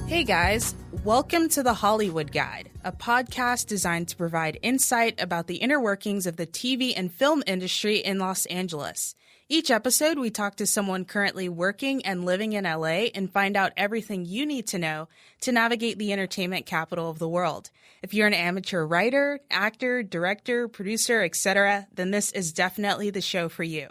Hey guys, welcome to the Hollywood Guide, a podcast designed to provide insight about the inner workings of the TV and film industry in Los Angeles. Each episode, we talk to someone currently working and living in LA and find out everything you need to know to navigate the entertainment capital of the world. If you're an amateur writer, actor, director, producer, etc., then this is definitely the show for you.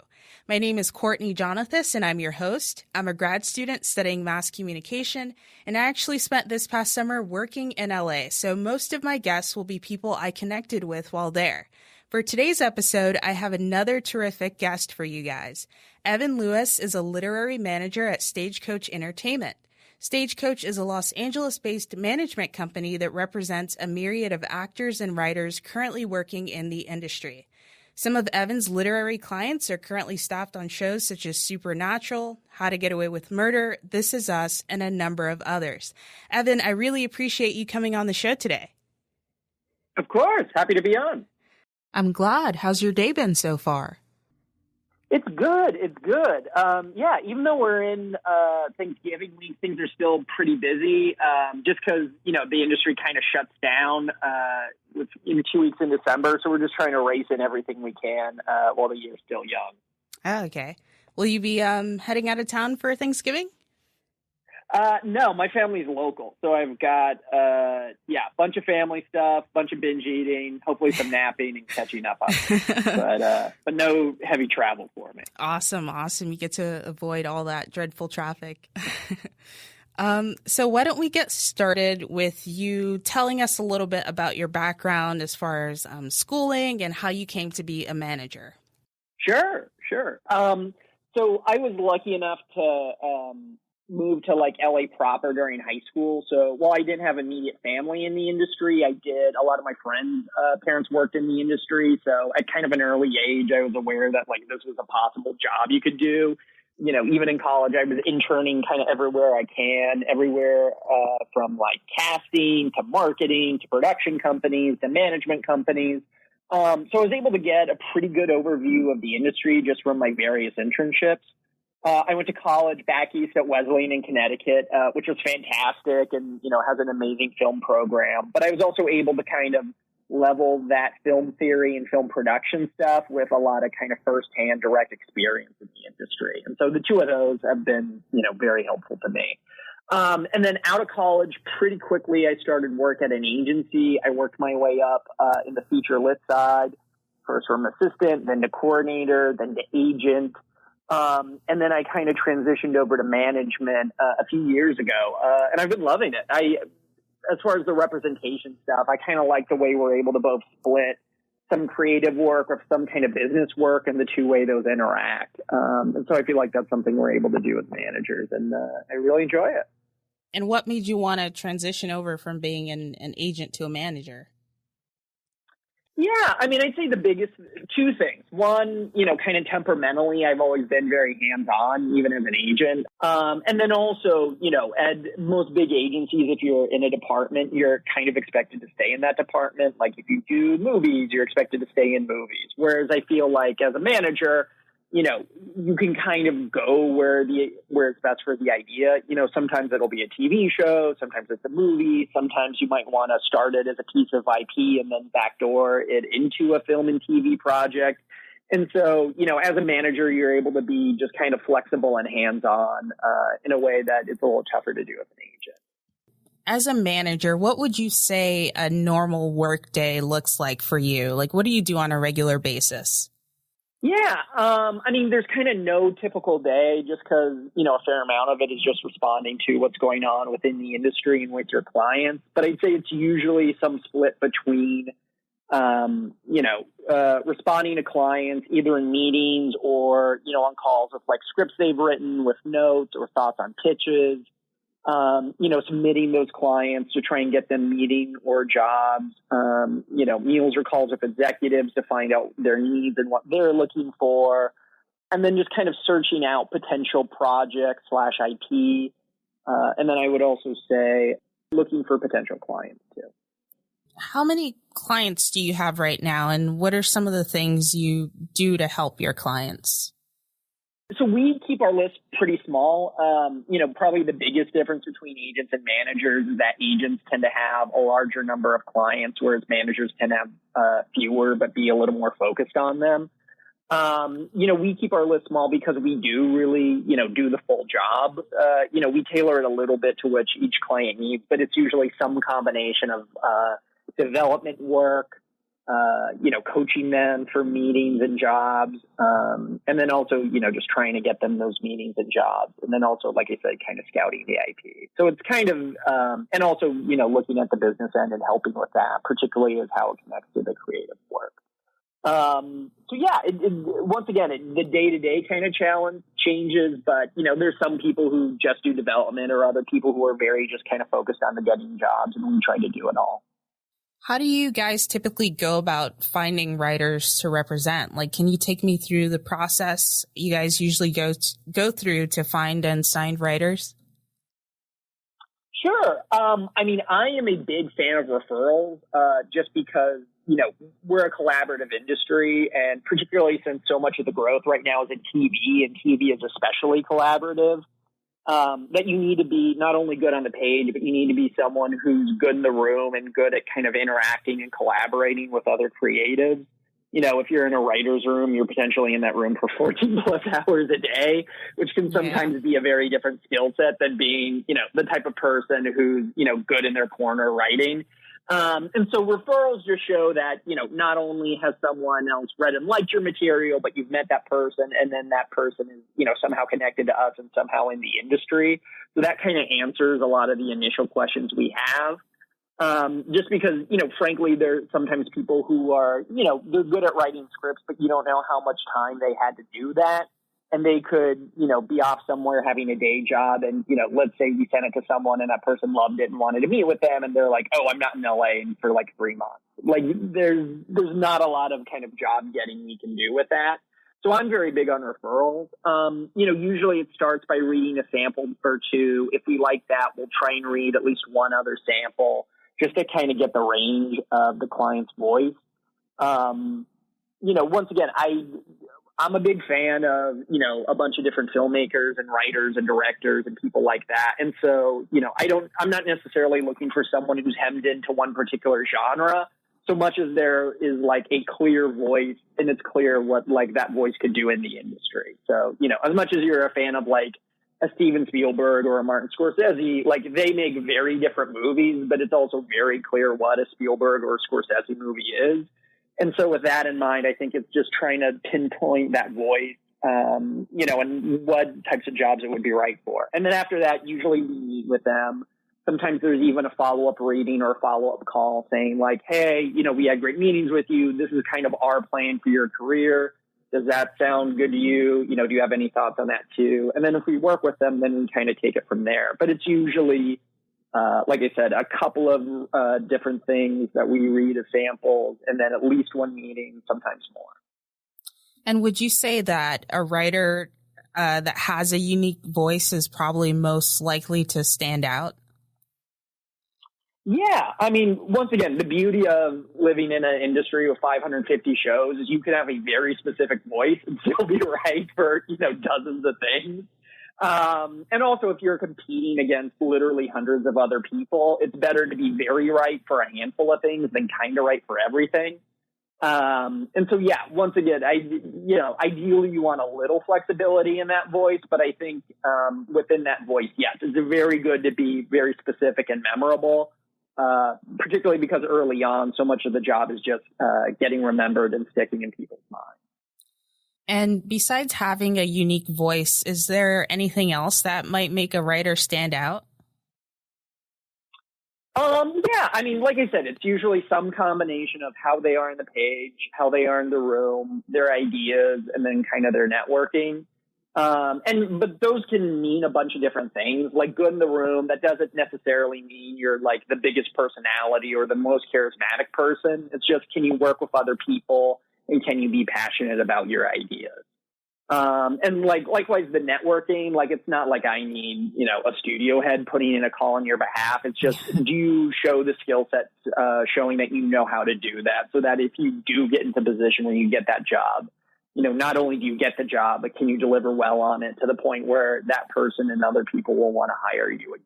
My name is Courtney Jonathas, and I'm your host. I'm a grad student studying mass communication, and I actually spent this past summer working in LA, so most of my guests will be people I connected with while there. For today's episode, I have another terrific guest for you guys. Evan Lewis is a literary manager at Stagecoach Entertainment. Stagecoach is a Los Angeles-based management company that represents a myriad of actors and writers currently working in the industry. Some of Evan's literary clients are currently staffed on shows such as Supernatural, How to Get Away with Murder, This Is Us, and a number of others. Evan, I really appreciate you coming on the show today. Of course. Happy to be on. I'm glad. How's your day been so far? It's good. Even though we're in Thanksgiving week, things are still pretty busy just because, the industry kind of shuts down in 2 weeks in December. So we're just trying to race in everything we can while the year's still young. Oh, okay. Will you be heading out of town for Thanksgiving? No, my family's local. So I've got, a bunch of family stuff, bunch of binge eating, hopefully some napping and catching up on it. But no heavy travel for me. Awesome. You get to avoid all that dreadful traffic. So why don't we get started with you telling us a little bit about your background as far as schooling and how you came to be a manager? Sure. So I was lucky enough to moved to LA proper during high school. So while I didn't have immediate family in the industry, I did. A lot of my friends' parents worked in the industry. So at kind of an early age, I was aware that this was a possible job you could do. Even in college, I was interning kind of everywhere I can, from casting to marketing to production companies to management companies. So I was able to get a pretty good overview of the industry just from my various internships. I went to college back east at Wesleyan in Connecticut, which was fantastic and, has an amazing film program. But I was also able to kind of level that film theory and film production stuff with a lot of kind of firsthand direct experience in the industry. And so the two of those have been, very helpful to me. And then out of college, pretty quickly, I started work at an agency. I worked my way up in the feature lit side, first from assistant, then to coordinator, then to agent. And then I kind of transitioned over to management a few years ago, and I've been loving it. As far as the representation stuff, I kind of like the way we're able to both split some creative work with some kind of business work and the two way those interact. And so I feel like that's something we're able to do as managers, and I really enjoy it. And what made you want to transition over from being an agent to a manager? Yeah, I'd say the biggest two things. One, kind of temperamentally, I've always been very hands-on, even as an agent. And then also, at most big agencies, if you're in a department, you're kind of expected to stay in that department. Like if you do movies, you're expected to stay in movies. Whereas I feel like as a manager, you can kind of go where it's best for the idea. Sometimes it'll be a TV show, sometimes it's a movie, sometimes you might want to start it as a piece of IP and then backdoor it into a film and TV project. And so, as a manager, you're able to be just kind of flexible and hands-on in a way that it's a little tougher to do as an agent. As a manager, what would you say a normal work day looks like for you? What do you do on a regular basis? Yeah, there's kind of no typical day just because, a fair amount of it is just responding to what's going on within the industry and with your clients. But I'd say it's usually some split between, responding to clients either in meetings or, on calls with scripts they've written with notes or thoughts on pitches. Submitting those clients to try and get them meeting or jobs, meals or calls with executives to find out their needs and what they're looking for. And then just kind of searching out potential projects / IP. And then I would also say looking for potential clients too. How many clients do you have right now? And what are some of the things you do to help your clients? So we keep our list pretty small. Probably the biggest difference between agents and managers is that agents tend to have a larger number of clients, whereas managers tend to have fewer, but be a little more focused on them. We keep our list small because we do really, do the full job. We tailor it a little bit to which each client needs, but it's usually some combination of development work, coaching them for meetings and jobs. And then also, just trying to get them those meetings and jobs. And then also, like I said, kind of scouting the IP. So it's kind of, and also, looking at the business end and helping with that, particularly as how it connects to the creative work. Once again, the day-to-day kind of challenge changes, but, there's some people who just do development or other people who are very just kind of focused on the getting jobs, and we try to do it all. How do you guys typically go about finding writers to represent? Like, can you take me through the process you guys usually go through to find and sign writers? Sure. I am a big fan of referrals, just because, we're a collaborative industry, and particularly since so much of the growth right now is in TV, and TV is especially collaborative, that you need to be not only good on the page, but you need to be someone who's good in the room and good at kind of interacting and collaborating with other creatives. If you're in a writer's room, you're potentially in that room for 14 plus hours a day, which can sometimes be a very different skill set than being, the type of person who's, good in their corner writing. And so referrals just show that, not only has someone else read and liked your material, but you've met that person, and then that person is, somehow connected to us and somehow in the industry. So that kind of answers a lot of the initial questions we have. Just because, frankly, there's sometimes people who are, they're good at writing scripts, but you don't know how much time they had to do that. And they could, be off somewhere having a day job. And, let's say we sent it to someone and that person loved it and wanted to meet with them. And they're like, oh, I'm not in LA for like 3 months. Like there's not a lot of kind of job getting we can do with that. So I'm very big on referrals. Usually it starts by reading a sample or two. If we like that, we'll try and read at least one other sample just to kind of get the range of the client's voice. Once again, I'm a big fan of, a bunch of different filmmakers and writers and directors and people like that. And so, I'm not necessarily looking for someone who's hemmed into one particular genre so much as there is like a clear voice and it's clear what like that voice could do in the industry. So, as much as you're a fan of like a Steven Spielberg or a Martin Scorsese, like they make very different movies, but it's also very clear what a Spielberg or a Scorsese movie is. And so with that in mind, I think it's just trying to pinpoint that voice, and what types of jobs it would be right for. And then after that, usually we meet with them. Sometimes there's even a follow-up reading or a follow-up call saying like, hey, we had great meetings with you. This is kind of our plan for your career. Does that sound good to you? Do you have any thoughts on that too? And then if we work with them, then we kind of take it from there. But it's usually, like I said, a couple of different things that we read as samples, and then at least one meeting, sometimes more. And would you say that a writer that has a unique voice is probably most likely to stand out? Yeah. Once again, the beauty of living in an industry with 550 shows is you can have a very specific voice and still be right for, dozens of things. And also if you're competing against literally hundreds of other people, it's better to be very right for a handful of things than kind of right for everything. And so, yeah, once again, ideally you want a little flexibility in that voice, but I think, within that voice, yes, it's very good to be very specific and memorable, particularly because early on, so much of the job is just, getting remembered and sticking in people's minds. And besides having a unique voice, is there anything else that might make a writer stand out? Yeah, like I said, it's usually some combination of how they are on the page, how they are in the room, their ideas, and then kind of their networking. But those can mean a bunch of different things. Like good in the room, that doesn't necessarily mean you're like the biggest personality or the most charismatic person. It's just, can you work with other people and can you be passionate about your ideas? And likewise the networking, it's not like I need, a studio head putting in a call on your behalf. It's just, do you show the skill sets, showing that you know how to do that so that if you do get into a position where you get that job, not only do you get the job, but can you deliver well on it to the point where that person and other people will want to hire you again?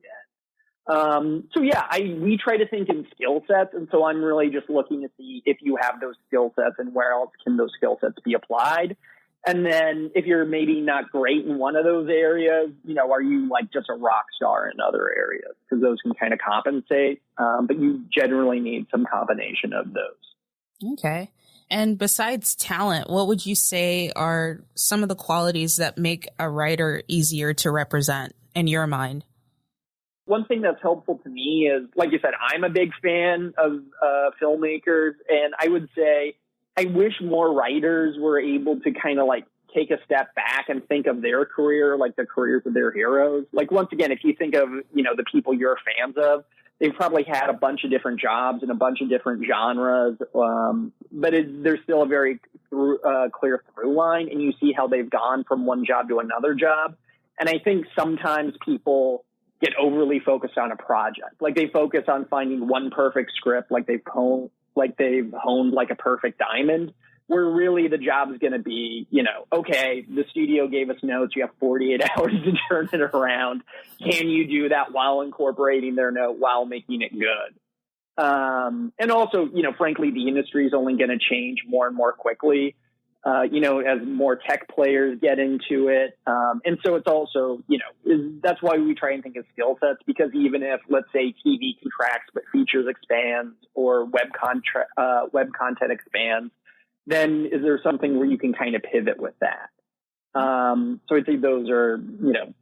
We try to think in skill sets. And so I'm really just looking to see if you have those skill sets and where else can those skill sets be applied. And then if you're maybe not great in one of those areas, are you like just a rock star in other areas? Because those can kind of compensate. But you generally need some combination of those. Okay. And besides talent, what would you say are some of the qualities that make a writer easier to represent in your mind? One thing that's helpful to me is, like you said, I'm a big fan of filmmakers, and I would say I wish more writers were able to kind of like take a step back and think of their career like the careers of their heroes. Like, once again, if you think of, the people you're fans of, they've probably had a bunch of different jobs in a bunch of different genres, but there's still a very clear through line, and you see how they've gone from one job to another job. And I think sometimes people get overly focused on a project. Like, they focus on finding one perfect script, like they've honed like a perfect diamond, where really the job is going to be, okay, the studio gave us notes. You have 48 hours to turn it around. Can you do that while incorporating their note, while making it good? And also, frankly, the industry is only going to change more and more quickly, as more tech players get into it. And so it's also, that's why we try and think of skill sets, because even if, let's say, TV contracts but features expands, or web content expands, then is there something where you can kind of pivot with that? So I'd say those are,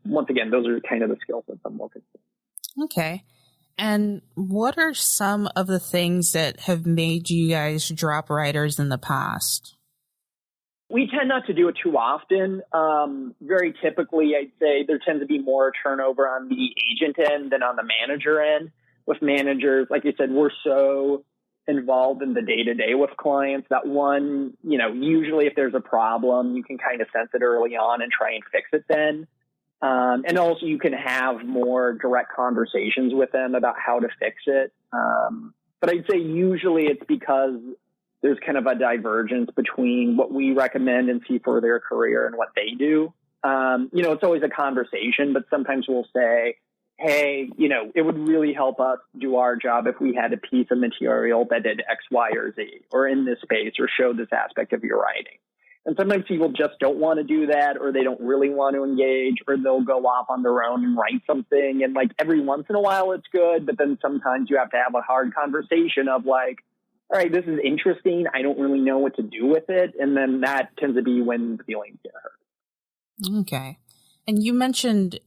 once again, those are kind of the skill sets I'm looking for. Okay. And what are some of the things that have made you guys drop writers in the past? We tend not to do it too often. Very typically, I'd say there tends to be more turnover on the agent end than on the manager end. With managers, like you said, we're so involved in the day-to-day with clients that usually if there's a problem, you can kind of sense it early on and try and fix it then. And also you can have more direct conversations with them about how to fix it. But I'd say usually it's because there's kind of a divergence between what we recommend and see for their career and what they do. It's always a conversation, but sometimes we'll say, hey, it would really help us do our job if we had a piece of material that did X, Y, or Z, or in this space, or showed this aspect of your writing. And sometimes people just don't want to do that, or they don't really want to engage, or they'll go off on their own and write something. And like every once in a while it's good, but then sometimes you have to have a hard conversation of like, all right, this is interesting. I don't really know what to do with it. And then that tends to be when the feelings get hurt. Okay. And you mentioned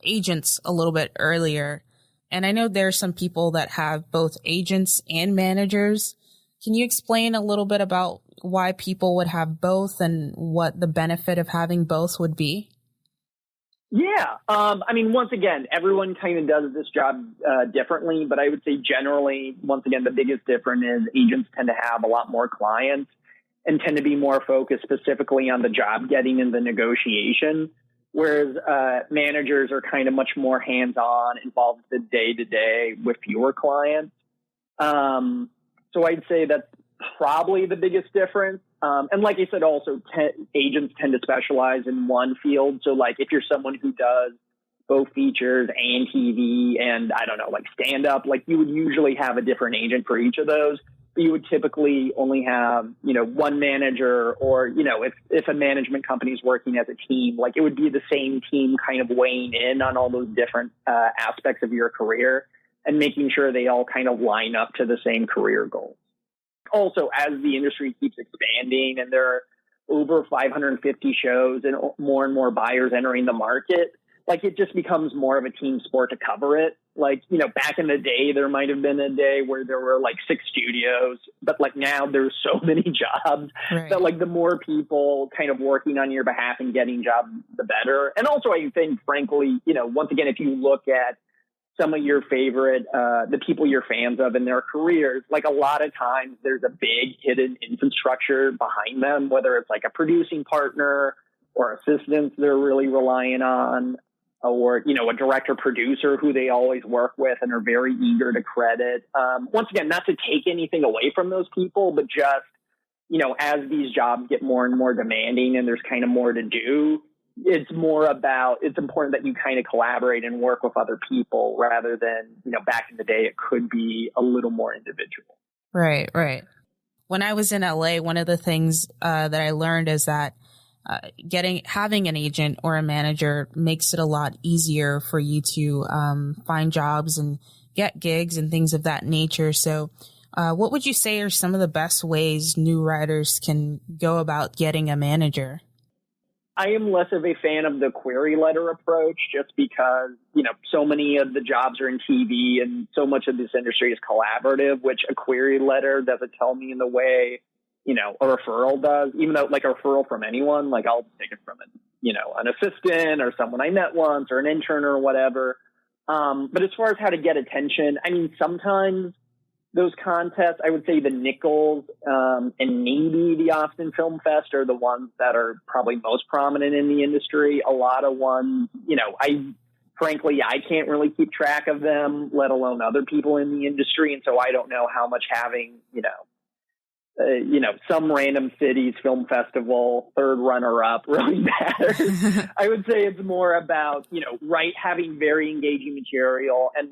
agents a little bit earlier, and I know there are some people that have both agents and managers. Can you explain a little bit about why people would have both and what the benefit of having both would be? Yeah. Once again, everyone kind of does this job differently, but I would say generally, once again, the biggest difference is agents tend to have a lot more clients and tend to be more focused specifically on the job getting and the negotiation, whereas managers are kind of much more hands-on, involved the day-to-day with fewer clients. So I'd say that's probably the biggest difference. And like I said, also agents tend to specialize in one field. So like if you're someone who does both features and TV and like stand up, like you would usually have a different agent for each of those. But you would typically only have, one manager, or, if a management company is working as a team, like it would be the same team kind of weighing in on all those different aspects of your career and making sure they all kind of line up to the same career goals. Also, as the industry keeps expanding and there are over 550 shows and more buyers entering the market, like it just becomes more of a team sport to cover it. Like, back in the day, there might have been a day where there were like 6 studios, but like now there's so many jobs that like the more people kind of working on your behalf and getting jobs, the better. And also I think, frankly, once again, if you look at some of your favorite, the people you're fans of in their careers, like a lot of times there's a big hidden infrastructure behind them, whether it's like a producing partner or assistants they're really relying on, or, a director producer who they always work with and are very eager to credit. Once again, not to take anything away from those people, but just, as these jobs get more and more demanding and there's kind of more to do, it's important that you kind of collaborate and work with other people rather than, back in the day, it could be a little more individual. Right, right. When I was in LA, one of the things that I learned is that having an agent or a manager makes it a lot easier for you to find jobs and get gigs and things of that nature. So what would you say are some of the best ways new writers can go about getting a manager? I am less of a fan of the query letter approach just because, so many of the jobs are in TV and so much of this industry is collaborative, which a query letter doesn't tell me in the way, a referral does, even though like a referral from anyone, like I'll take it from an assistant or someone I met once or an intern or whatever. But as far as how to get attention, I mean, sometimes those contests, I would say the Nichols and maybe the Austin Film Fest are the ones that are probably most prominent in the industry. A lot of ones, I can't really keep track of them, let alone other people in the industry. And so I don't know how much having, some random city's film festival, third runner-up really matters. I would say it's more about, having very engaging material and,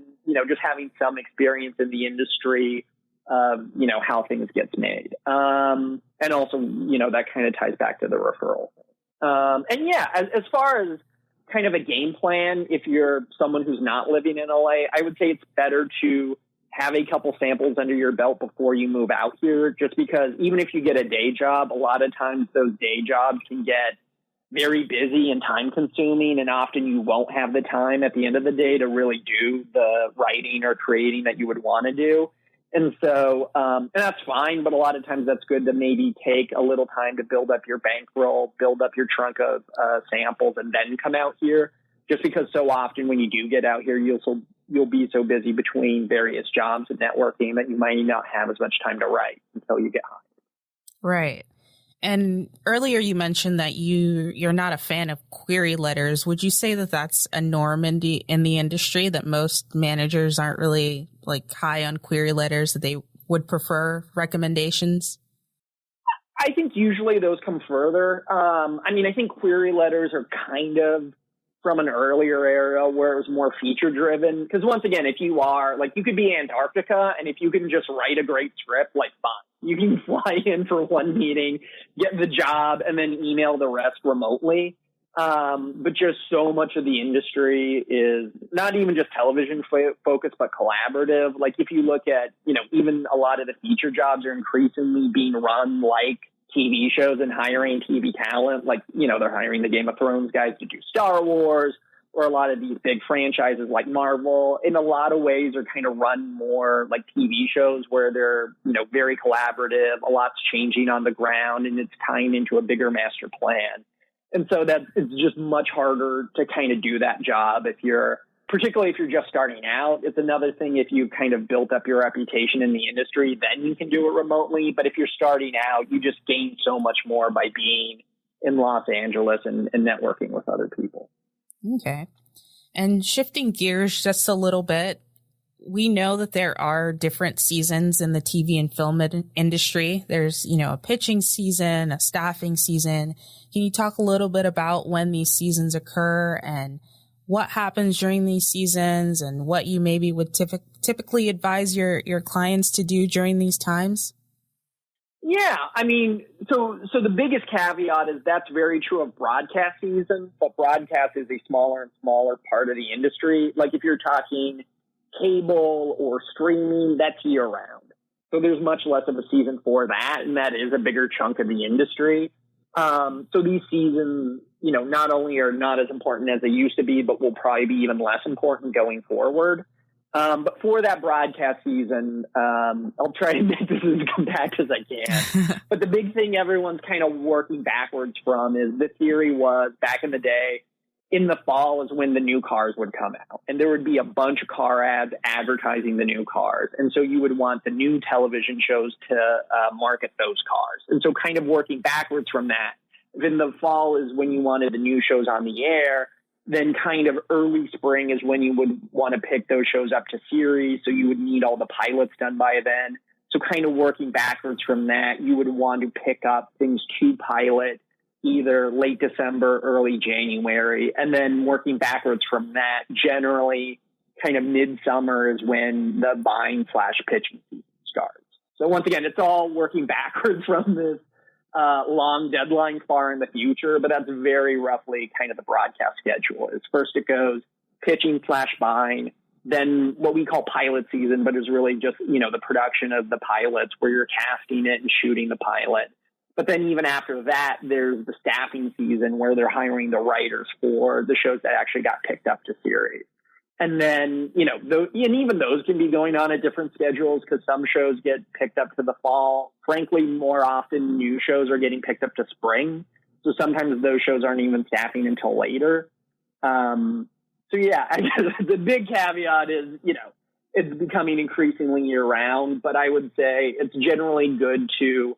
just having some experience in the industry of, how things gets made. And also, that kind of ties back to the referral. As far as kind of a game plan, if you're someone who's not living in LA, I would say it's better to have a couple samples under your belt before you move out here, just because even if you get a day job, a lot of times those day jobs can get very busy and time consuming, and often you won't have the time at the end of the day to really do the writing or creating that you would want to do. And so, and that's fine, but a lot of times that's good to maybe take a little time to build up your bankroll, build up your trunk of samples, and then come out here. Just because so often when you do get out here, you'll be so busy between various jobs and networking that you might not have as much time to write until you get hired. Right. And earlier you mentioned that you're not a fan of query letters. Would you say that that's a norm in the industry, that most managers aren't really like high on query letters, that they would prefer recommendations? I think usually those come further. I think query letters are kind of from an earlier era where it was more feature driven. Because once again, if you are like, you could be Antarctica, and if you can just write a great script, like fine, you can fly in for one meeting, get the job, and then email the rest remotely. But just so much of the industry is not even just television focused, but collaborative. Like if you look at, even a lot of the feature jobs are increasingly being run like TV shows and hiring TV talent. Like, they're hiring the Game of Thrones guys to do Star Wars, or a lot of these big franchises like Marvel, in a lot of ways are kind of run more like TV shows where they're, very collaborative, a lot's changing on the ground, and it's tying into a bigger master plan. And so that it's just much harder to kind of do that job particularly if you're just starting out. It's another thing if you've kind of built up your reputation in the industry, then you can do it remotely. But if you're starting out, you just gain so much more by being in Los Angeles and networking with other people. Okay. And shifting gears just a little bit, we know that there are different seasons in the TV and film industry. There's, a pitching season, a staffing season. Can you talk a little bit about when these seasons occur and what happens during these seasons and what you maybe would typically advise your clients to do during these times? Yeah, so the biggest caveat is that's very true of broadcast season, but broadcast is a smaller and smaller part of the industry. Like if you're talking cable or streaming, that's year round. So there's much less of a season for that, and that is a bigger chunk of the industry. So these seasons, not only are not as important as they used to be, but will probably be even less important going forward. But for that broadcast season, I'll try to make this as compact as I can. But the big thing everyone's kind of working backwards from is the theory was back in the day, in the fall is when the new cars would come out, and there would be a bunch of car ads advertising the new cars. And so you would want the new television shows to market those cars. And so kind of working backwards from that, then the fall is when you wanted the new shows on the air. Then kind of early spring is when you would want to pick those shows up to series. So you would need all the pilots done by then. So kind of working backwards from that, you would want to pick up things to pilot either late December, early January, and then working backwards from that, generally kind of midsummer is when the buying/pitching season starts. So once again, it's all working backwards from this long deadline far in the future, but that's very roughly kind of the broadcast schedule. Is first it goes pitching/buying, then what we call pilot season, but is really just, the production of the pilots where you're casting it and shooting the pilot. But then even after that, there's the staffing season where they're hiring the writers for the shows that actually got picked up to series. And then, and even those can be going on at different schedules because some shows get picked up to the fall. Frankly, more often new shows are getting picked up to spring. So sometimes those shows aren't even staffing until later. So yeah, I guess the big caveat is, it's becoming increasingly year round, but I would say it's generally good to,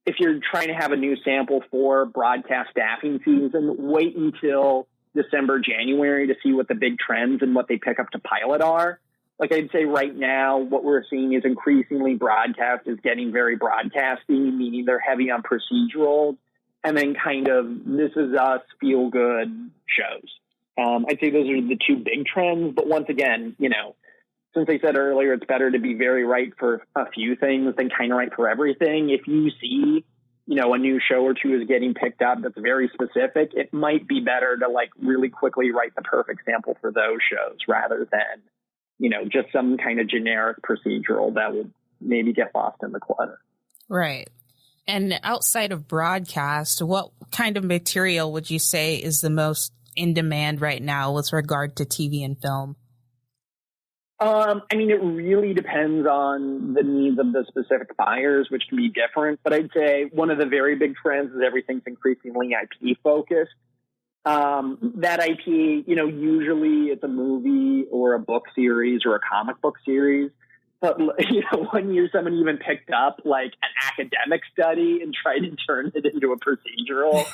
if you're trying to have a new sample for broadcast staffing season, wait until December, January to see what the big trends and what they pick up to pilot are. Like I'd say right now, what we're seeing is increasingly broadcast is getting very broadcasting, meaning they're heavy on procedural, and then kind of This Is Us, feel good shows. I'd say those are the two big trends. But once again, since I said earlier, it's better to be very right for a few things than kind of right for everything. If you see, a new show or two is getting picked up that's very specific, it might be better to really quickly write the perfect sample for those shows rather than, just some kind of generic procedural that would maybe get lost in the clutter. Right. And outside of broadcast, what kind of material would you say is the most in demand right now with regard to TV and film? It really depends on the needs of the specific buyers, which can be different. But I'd say one of the very big trends is everything's increasingly IP focused. That IP, usually it's a movie or a book series or a comic book series. But, one year someone even picked up an academic study and tried to turn it into a procedural.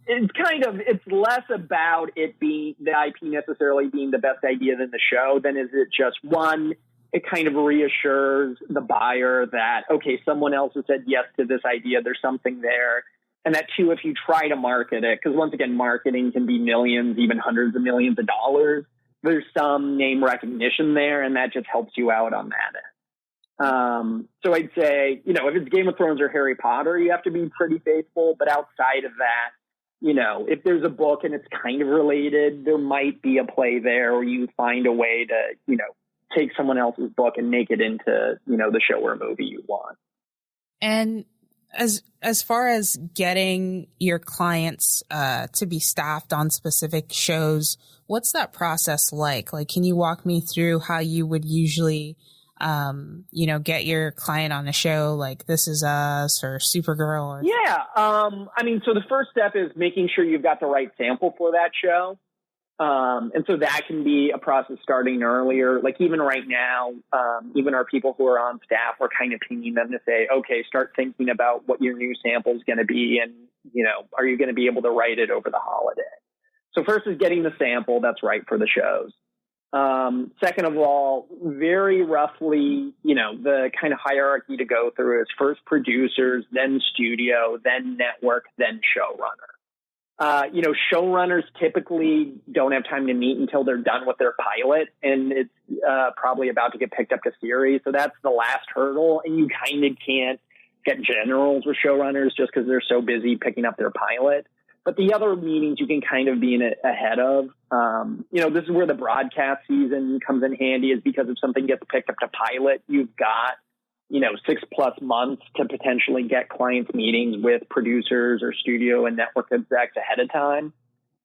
It's less about it being the IP necessarily being the best idea than the show than is it just one, it kind of reassures the buyer that, okay, someone else has said yes to this idea. There's something there. And that too, if you try to market it, because once again, marketing can be millions, even hundreds of millions of dollars. There's some name recognition there, and that just helps you out on that end. So I'd say, if it's Game of Thrones or Harry Potter, you have to be pretty faithful. But outside of that, if there's a book and it's kind of related, there might be a play there or you find a way to, take someone else's book and make it into, the show or movie you want. And as far as getting your clients to be staffed on specific shows, what's that process like? Can you walk me through how you would usually get your client on a show like This Is Us or Supergirl? Yeah. So the first step is making sure you've got the right sample for that show. And so that can be a process starting earlier. Even right now, even our people who are on staff, we're kind of pinging them to say, okay, start thinking about what your new sample is going to be. And, are you going to be able to write it over the holiday? So first is getting the sample that's right for the shows. Second of all, very roughly, the kind of hierarchy to go through is first producers, then studio, then network, then showrunner. Showrunners typically don't have time to meet until they're done with their pilot, and it's probably about to get picked up to series. So that's the last hurdle, and you kind of can't get generals with showrunners just because they're so busy picking up their pilot. But the other meetings you can kind of be ahead of. This is where the broadcast season comes in handy, is because if something gets picked up to pilot, you've got, 6+ months to potentially get clients meetings with producers or studio and network execs ahead of time.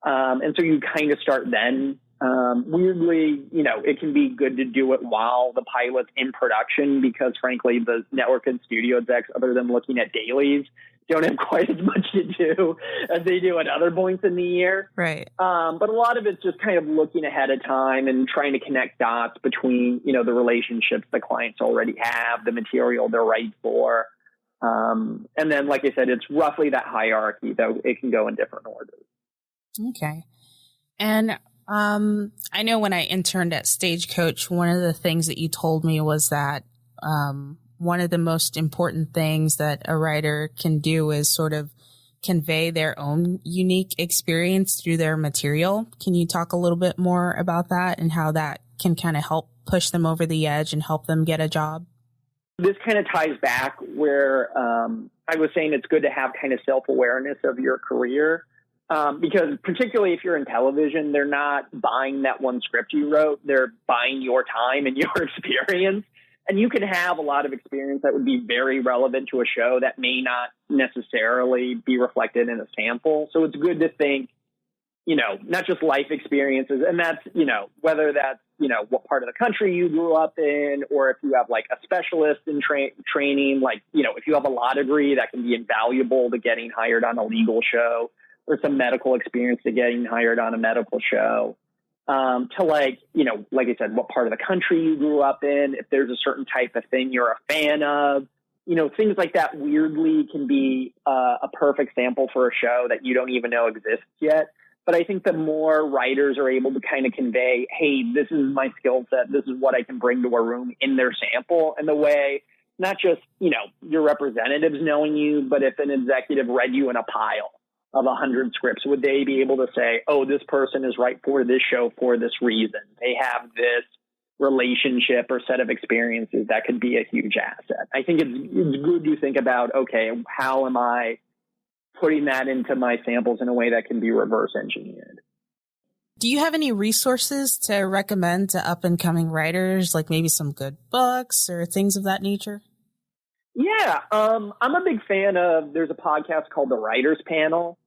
And so you kind of start then. Weirdly, it can be good to do it while the pilot's in production because, frankly, the network and studio execs, other than looking at dailies, don't have quite as much to do as they do at other points in the year. Right. But a lot of it's just kind of looking ahead of time and trying to connect dots between, the relationships the clients already have, the material they're right for. And then, like I said, it's roughly that hierarchy, though it can go in different orders. Okay. And I know when I interned at Stagecoach, one of the things that you told me was that one of the most important things that a writer can do is sort of convey their own unique experience through their material. Can you talk a little bit more about that and how that can kind of help push them over the edge and help them get a job? This kind of ties back where I was saying it's good to have kind of self-awareness of your career. Because particularly if you're in television, they're not buying that one script you wrote. They're buying your time and your experience. And you can have a lot of experience that would be very relevant to a show that may not necessarily be reflected in a sample. So it's good to think, not just life experiences. And that's, whether that's, what part of the country you grew up in, or if you have like a specialist in training, like, if you have a law degree, that can be invaluable to getting hired on a legal show, or some medical experience to getting hired on a medical show. To like I said, what part of the country you grew up in, if there's a certain type of thing you're a fan of, things like that weirdly can be a perfect sample for a show that you don't even know exists yet. But I think the more writers are able to kind of convey, hey, this is my skill set, this is what I can bring to a room in their sample, and the way not just, your representatives knowing you, but if an executive read you in a pile of 100 scripts, would they be able to say, oh, this person is right for this show for this reason? They have this relationship or set of experiences that could be a huge asset. I think it's good to think about, okay, how am I putting that into my samples in a way that can be reverse engineered? Do you have any resources to recommend to up and coming writers, like maybe some good books or things of that nature? Yeah, I'm a big fan of, there's a podcast called The Writers Panel.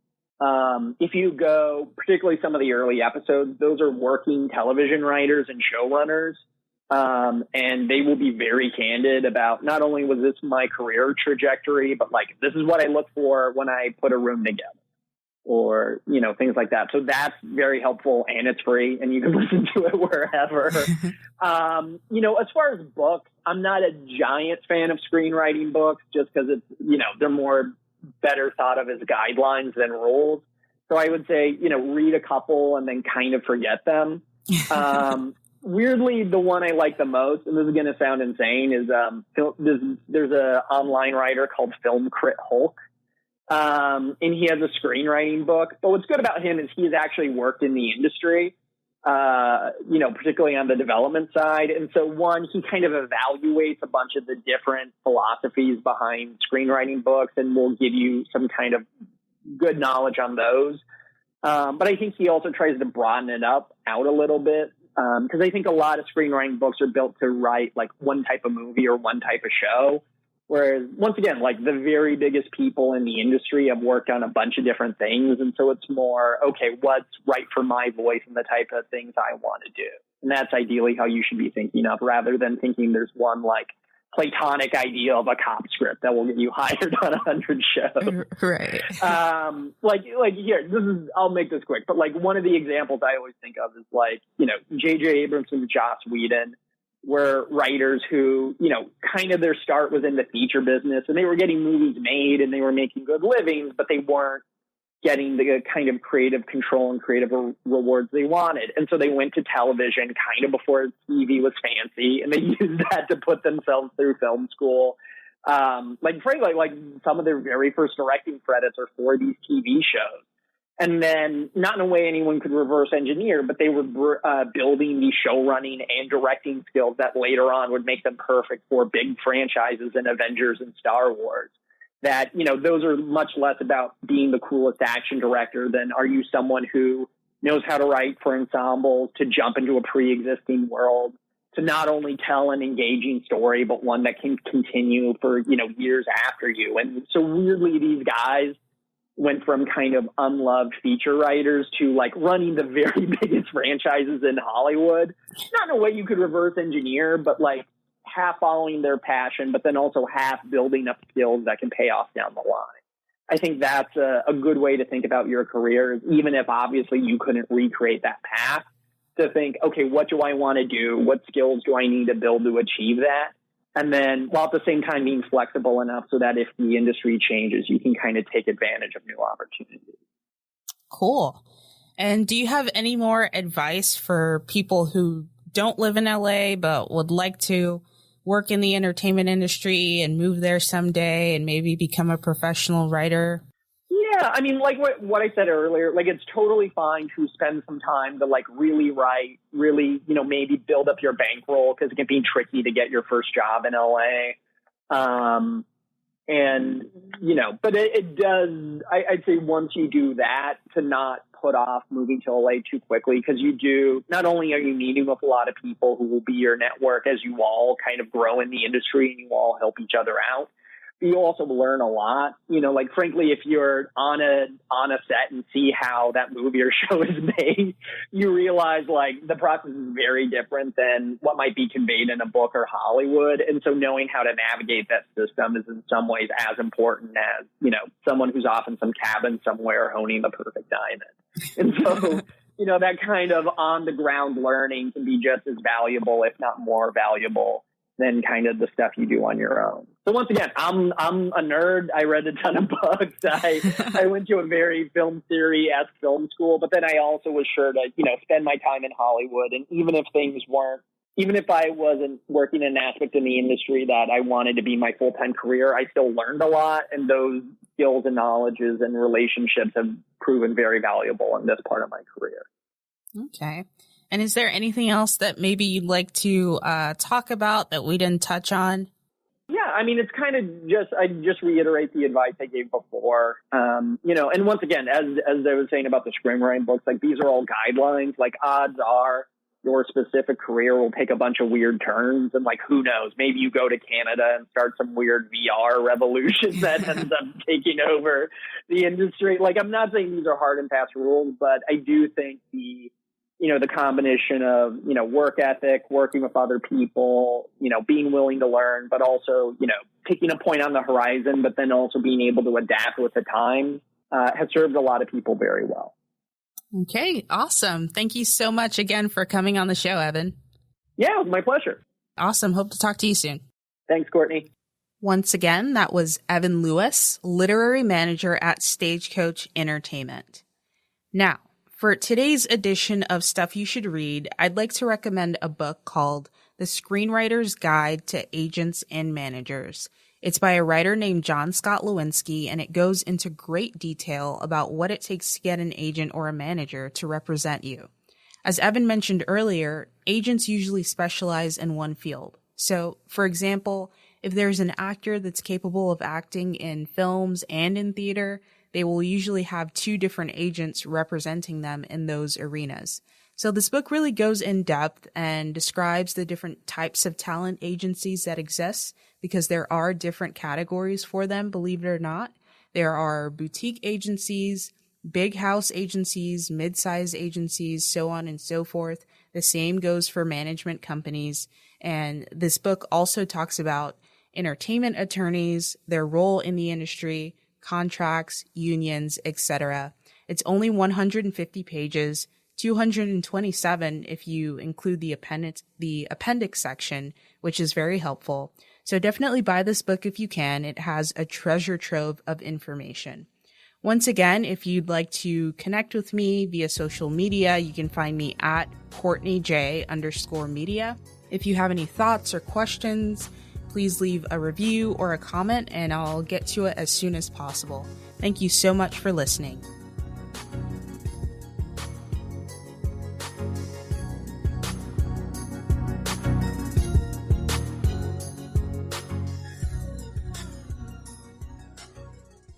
If you go, particularly some of the early episodes, those are working television writers and showrunners. And they will be very candid about not only was this my career trajectory, but like, this is what I look for when I put a room together, or, things like that. So that's very helpful, and it's free and you can listen to it wherever. As far as books, I'm not a giant fan of screenwriting books just because it's, they're more better thought of as guidelines than rules. So I would say, read a couple and then kind of forget them. Weirdly, the one I like the most, and this is going to sound insane, is there's a online writer called Film Crit Hulk. And he has a screenwriting book. But what's good about him is he's actually worked in the industry, particularly on the development side. And so he kind of evaluates a bunch of the different philosophies behind screenwriting books and will give you some kind of good knowledge on those. But I think he also tries to broaden it out a little bit. Because I think a lot of screenwriting books are built to write like one type of movie or one type of show. Whereas once again, like the very biggest people in the industry have worked on a bunch of different things. And so it's more, okay, what's right for my voice and the type of things I want to do. And that's ideally how you should be thinking of, rather than thinking there's one like platonic idea of a cop script that will get you hired on 100 shows. Right. Like here, I'll make this quick, but like one of the examples I always think of is like, J.J. Abrams and Joss Whedon were writers who, kind of their start was in the feature business, and they were getting movies made and they were making good livings, but they weren't getting the kind of creative control and creative rewards they wanted. And so they went to television kind of before TV was fancy, and they used that to put themselves through film school. Frankly, like some of their very first directing credits are for these TV shows. And then, not in a way anyone could reverse engineer, but they were building the show running and directing skills that later on would make them perfect for big franchises in Avengers and Star Wars. That, those are much less about being the coolest action director than are you someone who knows how to write for ensembles, to jump into a pre-existing world, to not only tell an engaging story, but one that can continue for, years after you. And so weirdly, these guys went from kind of unloved feature writers to like running the very biggest franchises in Hollywood. Not in a way you could reverse engineer, but like half following their passion, but then also half building up skills that can pay off down the line. I think that's a good way to think about your career, even if obviously you couldn't recreate that path, to think, okay, what do I want to do? What skills do I need to build to achieve that? And then while at the same time being flexible enough so that if the industry changes, you can kind of take advantage of new opportunities. Cool. And do you have any more advice for people who don't live in LA but would like to, work in the entertainment industry and move there someday and maybe become a professional writer? Yeah, I mean, like what I said earlier, like it's totally fine to spend some time to like really write, really, maybe build up your bankroll because it can be tricky to get your first job in LA. But it does, I'd say once you do that, to not put off moving to LA too quickly, because not only are you meeting with a lot of people who will be your network as you all kind of grow in the industry and you all help each other out, but you also learn a lot. Like frankly, if you're on a set and see how that movie or show is made, you realize like the process is very different than what might be conveyed in a book or Hollywood. And so knowing how to navigate that system is in some ways as important as, someone who's off in some cabin somewhere honing the perfect diamond. And so, that kind of on the ground learning can be just as valuable, if not more valuable, than kind of the stuff you do on your own. So once again, I'm a nerd. I read a ton of books. I went to a very film theory-esque film school, but then I also was sure to, spend my time in Hollywood. And even if I wasn't working in an aspect in the industry that I wanted to be my full-time career, I still learned a lot. And those skills and knowledges and relationships have proven very valuable in this part of my career. Okay. And is there anything else that maybe you'd like to talk about that we didn't touch on? Yeah, I mean, it's kind of I just reiterate the advice I gave before. And once again, as I was saying about the screenwriting books, like these are all guidelines. Like odds are your specific career will take a bunch of weird turns, and like who knows, maybe you go to Canada and start some weird VR revolution that ends up taking over the industry. Like I'm not saying these are hard and fast rules, but I do think the combination of, work ethic, working with other people, being willing to learn, but also, taking a point on the horizon, but then also being able to adapt with the time, has served a lot of people very well. Okay, awesome. Thank you so much again for coming on the show, Evan. Yeah, it was my pleasure. Awesome. Hope to talk to you soon. Thanks, Courtney. Once again, that was Evan Lewis, literary manager at Stagecoach Entertainment. Now, for today's edition of Stuff You Should Read, I'd like to recommend a book called The Screenwriter's Guide to Agents and Managers. It's by a writer named John Scott Lewinsky, and it goes into great detail about what it takes to get an agent or a manager to represent you. As Evan mentioned earlier, agents usually specialize in one field. So, for example, if there's an actor that's capable of acting in films and in theater, they will usually have two different agents representing them in those arenas. So this book really goes in depth and describes the different types of talent agencies that exist, because there are different categories for them, believe it or not. There are boutique agencies, big house agencies, mid-size agencies, so on and so forth. The same goes for management companies. And this book also talks about entertainment attorneys, their role in the industry, contracts, unions, etc. It's only 150 pages, 227 if you include the appendix section, which is very helpful. So definitely buy this book if you can. It has a treasure trove of information. Once again, if you'd like to connect with me via social media, you can find me at CourtneyJ_media. If you have any thoughts or questions, please leave a review or a comment and I'll get to it as soon as possible. Thank you so much for listening.